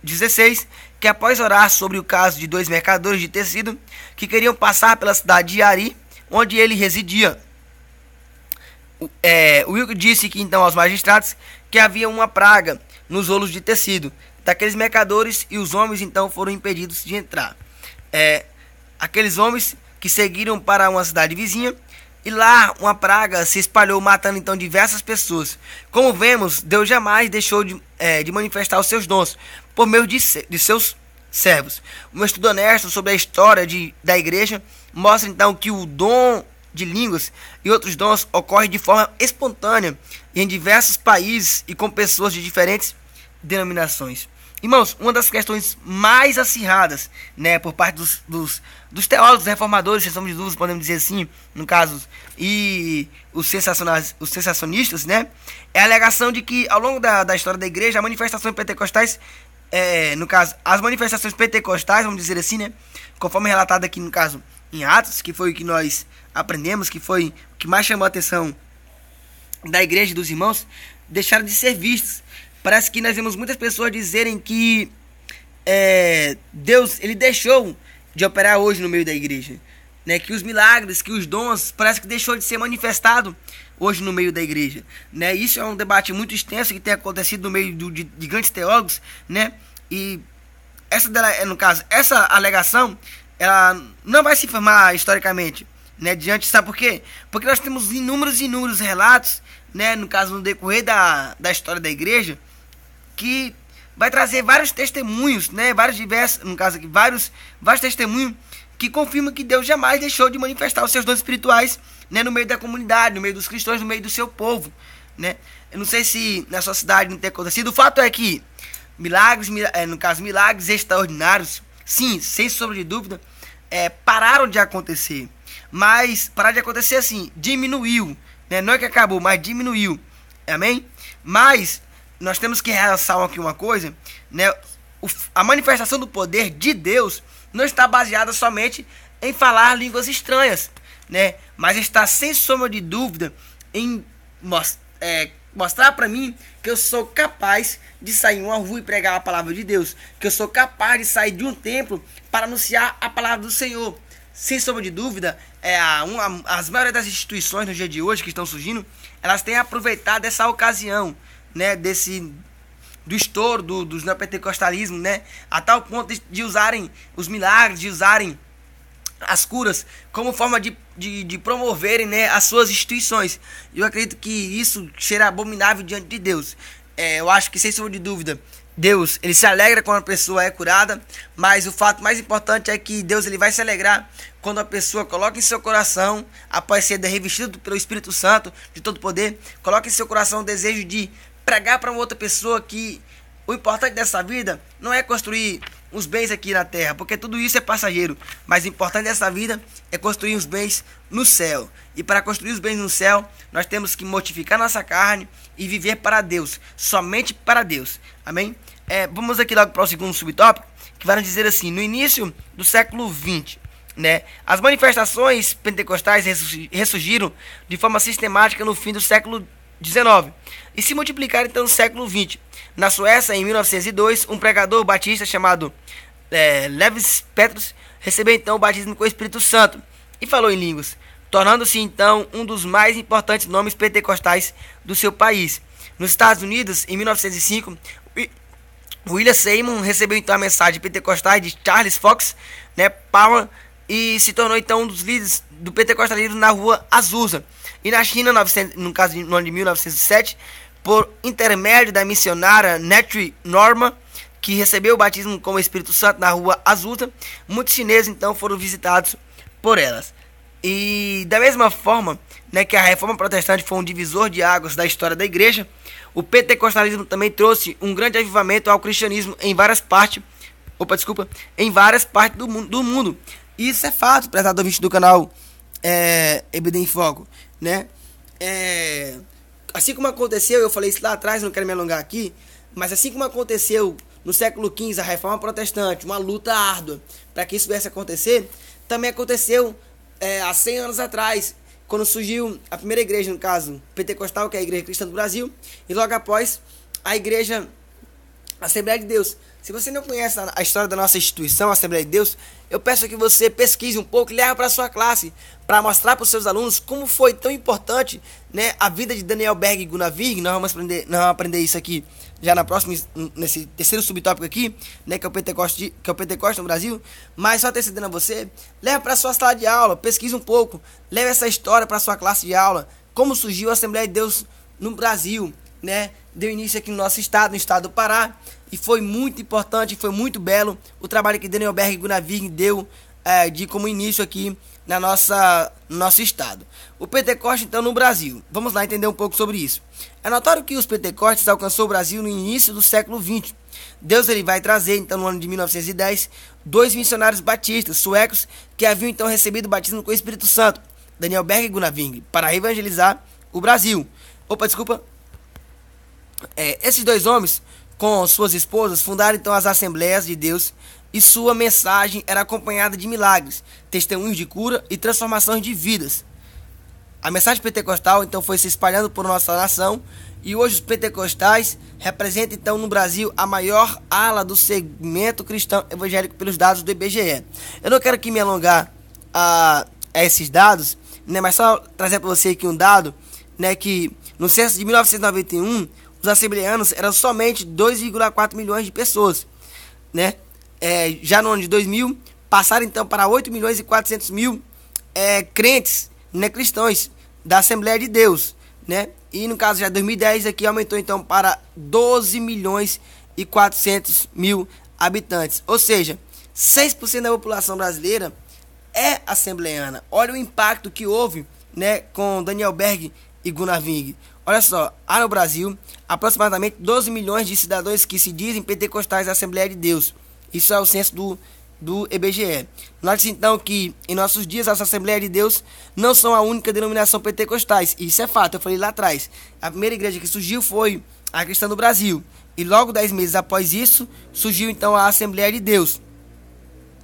XVI, que após orar sobre o caso de 2 mercadores de tecido que queriam passar pela cidade de Ari, onde ele residia, Wilk disse que então aos magistrados que havia uma praga nos rolos de tecido daqueles mercadores e os homens então foram impedidos de entrar. Aqueles homens que seguiram para uma cidade vizinha e lá uma praga se espalhou, matando então diversas pessoas. Como vemos, Deus jamais deixou de manifestar os seus dons por meio de seus servos. Um estudo honesto sobre a história da igreja mostra então que o dom de línguas e outros dons ocorre de forma espontânea em diversos países e com pessoas de diferentes denominações. Irmãos, uma das questões mais acirradas, né, por parte dos teólogos reformadores, sem sombra de dúvidas, podemos dizer assim, no caso, e os sensacionistas, né, é a alegação de que ao longo da história da igreja, as manifestações pentecostais, no caso, as manifestações pentecostais, vamos dizer assim, né, conforme relatado aqui no caso em Atos, que foi o que nós aprendemos, que foi o que mais chamou a atenção da igreja e dos irmãos, deixaram de ser vistos. Parece que nós vemos muitas pessoas dizerem que Deus ele deixou de operar hoje no meio da igreja, né? Que os milagres, que os dons, parece que deixou de ser manifestado hoje no meio da igreja, né? Isso é um debate muito extenso que tem acontecido no meio de grandes teólogos, né? E no caso, essa alegação ela não vai se firmar historicamente, né? Sabe por quê? Porque nós temos inúmeros relatos, né? No caso, no decorrer da história da igreja, que vai trazer vários testemunhos, né? Vários testemunhos que confirmam que Deus jamais deixou de manifestar os seus dons espirituais, né? No meio da comunidade, no meio dos cristãos, no meio do seu povo, né? Eu não sei se na sua cidade não tem acontecido. O fato é que milagres extraordinários, sim, sem sombra de dúvida, pararam de acontecer. Mas parar de acontecer assim, diminuiu, né? Não é que acabou, mas diminuiu. Amém? Mas nós temos que realçar aqui uma coisa, né? a manifestação do poder de Deus não está baseada somente em falar línguas estranhas, né? Mas está sem sombra de dúvida em mostrar para mim que eu sou capaz de sair em uma rua e pregar a palavra de Deus, que eu sou capaz de sair de um templo para anunciar a palavra do Senhor. Sem sombra de dúvida, as maiores das instituições no dia de hoje que estão surgindo, elas têm aproveitado dessa ocasião, né, do estouro dos neopentecostalismos, né, a tal ponto de usarem os milagres, de usarem as curas como forma de promoverem, né, as suas instituições. Eu acredito que isso será abominável diante de Deus. Eu acho que, sem sombra de dúvida, Deus, ele se alegra quando a pessoa é curada, mas o fato mais importante é que Deus, ele vai se alegrar quando a pessoa coloca em seu coração, após ser revestido pelo Espírito Santo de todo poder, coloca em seu coração o desejo de pregar para uma outra pessoa que o importante dessa vida não é construir os bens aqui na terra, porque tudo isso é passageiro, mas o importante dessa vida é construir os bens no céu. E para construir os bens no céu, nós temos que mortificar nossa carne e viver para Deus, somente para Deus. Amém? Vamos aqui logo para o segundo subtópico, que vai nos dizer assim: no início do século XX, né, as manifestações pentecostais ressurgiram de forma sistemática no fim do século XIX e se multiplicaram então no século XX. Na Suécia, em 1902, um pregador batista chamado Levis Petrus recebeu então o batismo com o Espírito Santo e falou em línguas, tornando-se então um dos mais importantes nomes pentecostais do seu país. Nos Estados Unidos, em 1905, William Seymour recebeu então a mensagem pentecostal de Charles Fox, né, Power, e se tornou então um dos líderes do pentecostalismo na rua Azusa. E na China, no ano de 1907, por intermédio da missionária Netri Norma, que recebeu o batismo com o Espírito Santo na rua Azusa, muitos chineses então foram visitados por elas. E da mesma forma, né, que a reforma protestante foi um divisor de águas da história da igreja, o pentecostalismo também trouxe um grande avivamento ao cristianismo em várias partes do mundo. E isso é fato, prezado ouvinte do canal EBD em Foco, né? Assim como aconteceu, eu falei isso lá atrás, não quero me alongar aqui, mas assim como aconteceu no século XV, a reforma protestante, uma luta árdua para que isso viesse a acontecer, também aconteceu há 100 anos atrás, quando surgiu a primeira igreja, no caso, pentecostal, que é a Igreja Cristã do Brasil, e logo após a Igreja Assembleia de Deus. Se você não conhece a história da nossa instituição, a Assembleia de Deus, eu peço que você pesquise um pouco e leve para a sua classe, para mostrar para os seus alunos como foi tão importante, né, a vida de Daniel Berg e Gunnar Virg. Nós vamos aprender isso aqui já nesse terceiro subtópico aqui, né, que é o Pentecoste no Brasil. Mas só antecedendo a você, leve para a sua sala de aula, pesquise um pouco, leve essa história para a sua classe de aula, como surgiu a Assembleia de Deus no Brasil, né? Deu início aqui no nosso estado, no estado do Pará, e foi muito importante, foi muito belo o trabalho que Daniel Berg e Gunnar Virg deu como início aqui no nosso estado. O Pentecoste então no Brasil, vamos lá entender um pouco sobre isso. É notório que os Pentecostes alcançou o Brasil no início do século XX. Deus, ele vai trazer então no ano de 1910 dois missionários batistas suecos que haviam então recebido o batismo com o Espírito Santo, Daniel Berg e Gunnar Virg, para evangelizar o Brasil. Esses dois homens, com suas esposas, fundaram então as Assembleias de Deus, e sua mensagem era acompanhada de milagres, testemunhos de cura e transformações de vidas. A mensagem pentecostal então foi se espalhando por nossa nação, e hoje os pentecostais representam então no Brasil a maior ala do segmento cristão evangélico pelos dados do IBGE. Eu não quero aqui me alongar a esses dados, né, mas só trazer para você aqui um dado, né, que no censo de 1991 os assembleanos eram somente 2,4 milhões de pessoas, né? Já no ano de 2000 passaram então para 8 milhões e 400 mil crentes, né, cristãos da Assembleia de Deus, né? E no caso já 2010 aqui aumentou então para 12 milhões e 400 mil habitantes, ou seja, 6% da população brasileira é assembleana. Olha o impacto que houve, né, com Daniel Berg e Gunnar Virg. Olha só, há no Brasil aproximadamente 12 milhões de cidadãos que se dizem pentecostais da Assembleia de Deus. Isso é o censo do IBGE. Note então que em nossos dias as Assembleias de Deus não são a única denominação pentecostais. Isso é fato, eu falei lá atrás. A primeira igreja que surgiu foi a Cristã do Brasil. E logo 10 meses após isso, surgiu então a Assembleia de Deus,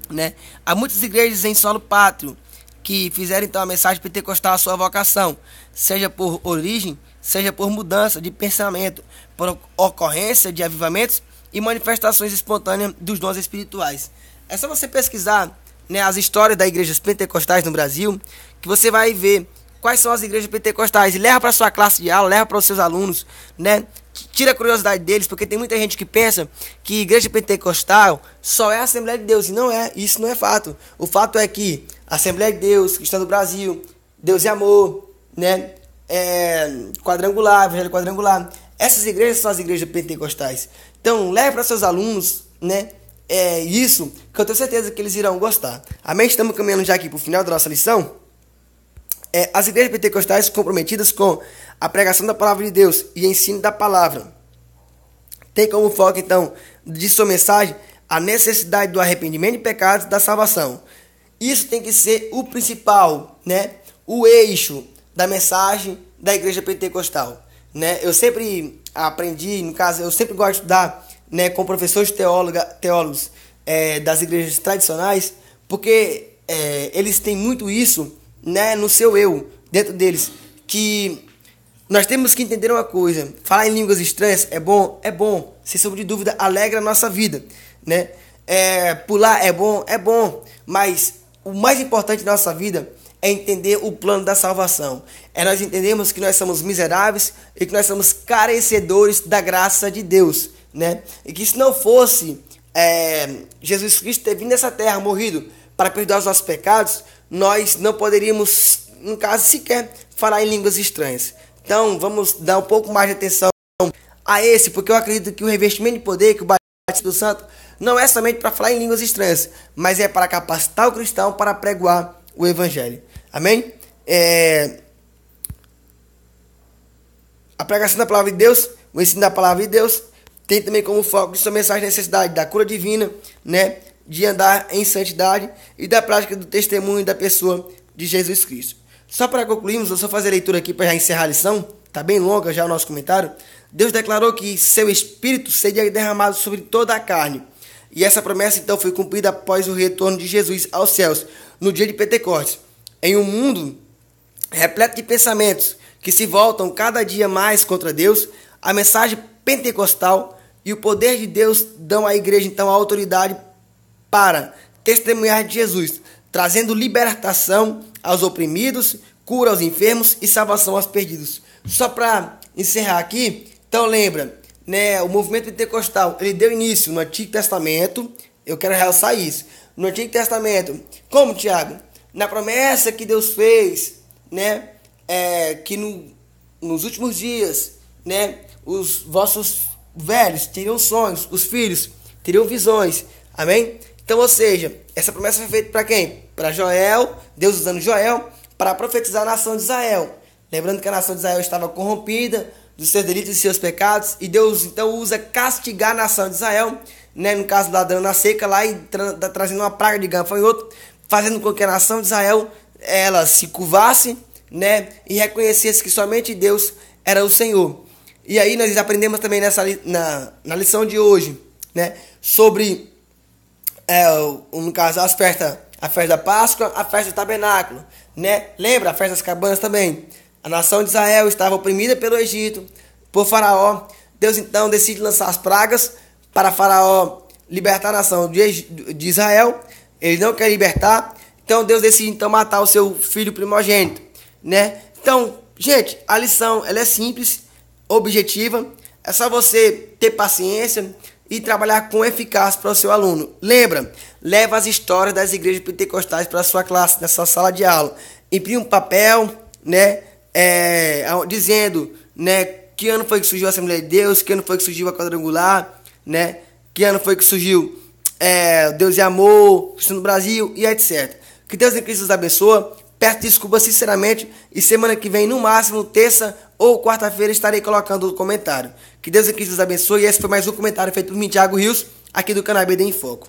né? Há muitas igrejas em solo pátrio que fizeram então a mensagem pentecostal a sua vocação, seja por origem, seja por mudança de pensamento, por ocorrência de avivamentos e manifestações espontâneas dos dons espirituais. É só você pesquisar, né, as histórias das igrejas pentecostais no Brasil, que você vai ver quais são as igrejas pentecostais, e leva para sua classe de aula, leva para os seus alunos, né? Tira a curiosidade deles, porque tem muita gente que pensa que igreja pentecostal só é a Assembleia de Deus, e não é, isso não é fato. O fato é que a Assembleia de Deus, que está no Brasil, Deus e Amor, né? Quadrangular, Evangelho Quadrangular, essas igrejas são as igrejas pentecostais. Então, leve para seus alunos, né? Isso, que eu tenho certeza que eles irão gostar. Amém? Estamos caminhando já aqui para o final da nossa lição. As igrejas pentecostais comprometidas com a pregação da palavra de Deus e ensino da palavra tem como foco, então, de sua mensagem a necessidade do arrependimento de pecados e da salvação. Isso tem que ser o principal, né? O eixo da mensagem da igreja pentecostal, né? Eu sempre aprendi, no caso, eu sempre gosto de estudar, né, com professores teólogos das igrejas tradicionais, porque eles têm muito isso, né, no seu eu, dentro deles, que nós temos que entender uma coisa: falar em línguas estranhas é bom, sem sombra de dúvida, alegra a nossa vida, né? Pular é bom, mas o mais importante da nossa vida é entender o plano da salvação. Nós entendemos que nós somos miseráveis e que nós somos carecedores da graça de Deus, né? E que se não fosse Jesus Cristo ter vindo nessa terra, morrido para perdoar os nossos pecados, nós não poderíamos, no caso, sequer falar em línguas estranhas. Então, vamos dar um pouco mais de atenção a esse, porque eu acredito que o revestimento de poder, que o batismo do Santo, não é somente para falar em línguas estranhas, mas é para capacitar o cristão para pregoar o Evangelho. Amém? A pregação da palavra de Deus, o ensino da palavra de Deus, tem também como foco de sua mensagem a necessidade da cura divina, né? De andar em santidade e da prática do testemunho da pessoa de Jesus Cristo. Só para concluirmos, eu só fazer a leitura aqui para já encerrar a lição, está bem longa já o nosso comentário. Deus declarou que seu Espírito seria derramado sobre toda a carne. E essa promessa então foi cumprida após o retorno de Jesus aos céus, no dia de Pentecostes. Em um mundo repleto de pensamentos que se voltam cada dia mais contra Deus, a mensagem pentecostal e o poder de Deus dão à igreja então a autoridade para testemunhar de Jesus, trazendo libertação aos oprimidos, cura aos enfermos e salvação aos perdidos. Só para encerrar aqui, então lembra, né, o movimento pentecostal, ele deu início no Antigo Testamento. Eu quero realçar isso. No Antigo Testamento, como, Tiago? Na promessa que Deus fez, né, que nos últimos dias, né, os vossos velhos teriam sonhos, os filhos teriam visões. Amém? Então, ou seja, essa promessa foi feita para quem? Para Joel, Deus usando Joel para profetizar a nação de Israel. Lembrando que a nação de Israel estava corrompida dos seus delitos e seus pecados, e Deus então usa castigar a nação de Israel, né, no caso lá dando a seca lá e trazendo uma praga de gafanhoto, fazendo com que a nação de Israel ela se curvasse, né, e reconhecesse que somente Deus era o Senhor. E aí nós aprendemos também na lição de hoje, né, sobre no caso a festa da Páscoa, a festa do tabernáculo, né? Lembra a festa das cabanas também? A nação de Israel estava oprimida pelo Egito, por Faraó. Deus então decide lançar as pragas para Faraó libertar a nação de Israel. Ele não quer libertar, então Deus decide então matar o seu filho primogênito, né? Então, gente, a lição ela é simples, objetiva. É só você ter paciência e trabalhar com eficácia para o seu aluno. Leva as histórias das igrejas pentecostais para a sua classe, na sua sala de aula. Imprime um papel, né, dizendo, né, que ano foi que surgiu a Assembleia de Deus, que ano foi que surgiu a Quadrangular, né, que ano foi que surgiu Deus e Amor, Cristo no Brasil e etc. Que Deus em Cristo os abençoe. Peço desculpas sinceramente e semana que vem, no máximo, terça ou quarta-feira, estarei colocando o comentário. Que Deus em Cristo os abençoe. E esse foi mais um comentário feito por mim, Thiago Rios, aqui do canal EBD em Foco.